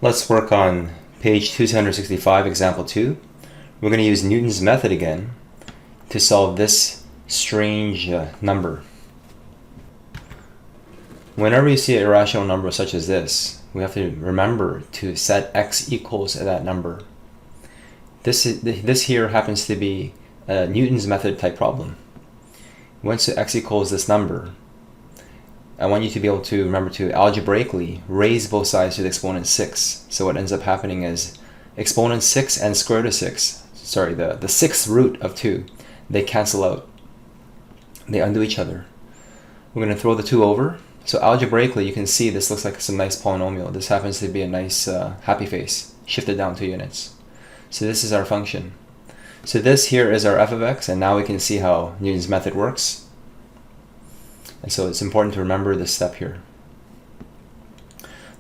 Let's work on page 265, example 2. We're going to use Newton's method again to solve this strange number. Whenever you see an irrational number such as this, we have to remember to set x equals that number. This here happens to be a Newton's method type problem. Once x equals this number, I want you to be able to remember to algebraically raise both sides to the exponent 6. So what ends up happening is exponent 6 and square root of 6, sorry, the sixth root of 2, they cancel out. They undo each other. We're going to throw the 2 over. So algebraically, you can see this looks like some nice polynomial. This happens to be a nice happy face, shifted down 2 units. So this is our function. So this here is our f of x, and now we can see how Newton's method works. And so it's important to remember this step here.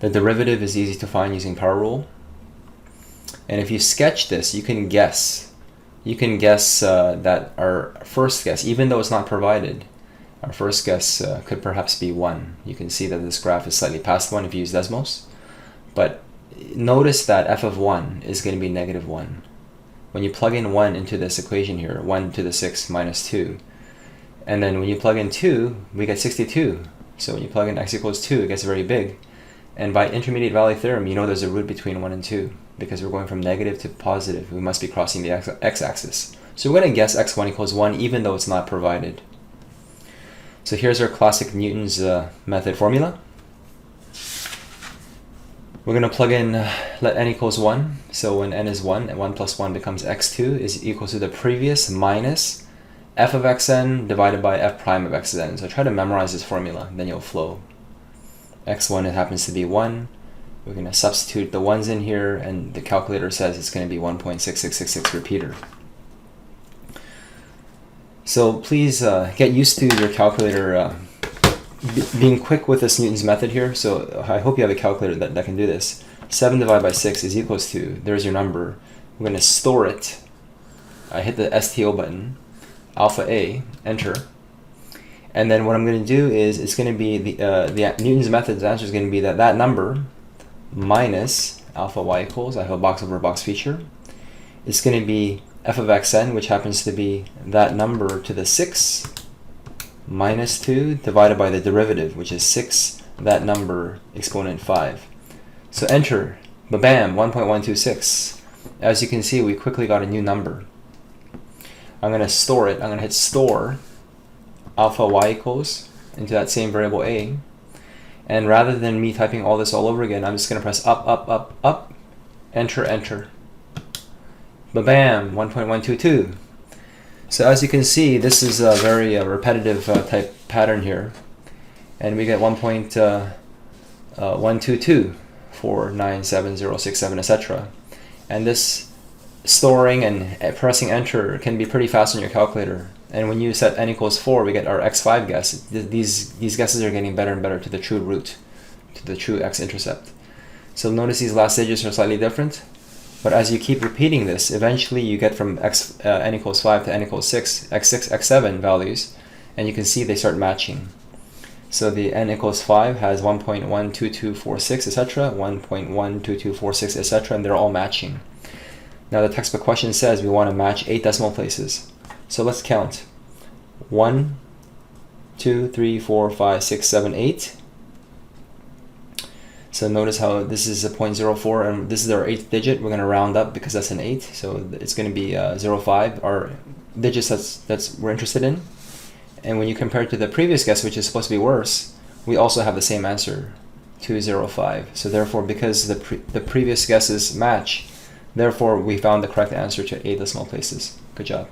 The derivative is easy to find using power rule. And if you sketch this, you can guess. You can guess that our first guess, even though it's not provided, our first guess could perhaps be 1. You can see that this graph is slightly past 1 if you use Desmos. But notice that f of 1 is going to be negative 1. When you plug in 1 into this equation here, 1 to the 6 minus 2, and then when you plug in 2, we get 62. So when you plug in x equals 2, it gets very big. And by intermediate value theorem, you know there's a root between 1 and 2. Because we're going from negative to positive, we must be crossing the x-axis. So we're going to guess x1 equals 1 even though it's not provided. So here's our classic Newton's method formula. We're going to plug in let n equals 1. So when n is 1, and 1 plus 1 becomes x2 is equal to the previous minus f of xn divided by f prime of xn. So try to memorize this formula, then you'll flow. x1, it happens to be 1. We're going to substitute the 1's in here, and the calculator says it's going to be 1.6666 repeater. So please get used to your calculator being quick with this Newton's method here. So I hope you have a calculator that can do this. 7 divided by 6 is equals to, there's your number. We're going to store it. I hit the STO button. Alpha A, enter. And then what I'm going to do is it's going to be the Newton's method's answer is going to be that number minus alpha y equals, I have a box over box feature. It's going to be f of xn, which happens to be that number to the 6 minus 2 divided by the derivative, which is 6, that number exponent 5. So enter, ba-bam, 1.126. As you can see, we quickly got a new number. I'm going to store it. I'm going to hit store alpha y equals into that same variable a. And rather than me typing all this all over again, I'm just going to press up, up, up, up, enter, enter. Ba-bam, 1.122. So as you can see, this is a very repetitive type pattern here. And we get 1.122, 4, 9, 7, 0, 6, 7, etc. And this storing and pressing enter can be pretty fast on your calculator. And when you set n equals 4, we get our x5 guess. These guesses are getting better and better to the true root, to the true x-intercept. So notice these last digits are slightly different. But as you keep repeating this, eventually you get from n equals 5 to n equals 6, x6, x7 values, and you can see they start matching. So the n equals 5 has 1.12246, etc., 1.12246, etc., and they're all matching. Now the textbook question says we want to match 8 decimal places. So let's count. 1, 2, 3, 4, 5, 6, 7, 8. So notice how this is a 0.04 and this is our 8th digit. We're going to round up because that's an 8. So it's going to be 0.5, our digits that's we're interested in. And when you compare it to the previous guess, which is supposed to be worse, we also have the same answer, 205. So therefore, because the previous guesses match, therefore we found the correct answer to 8 decimal places. Good job.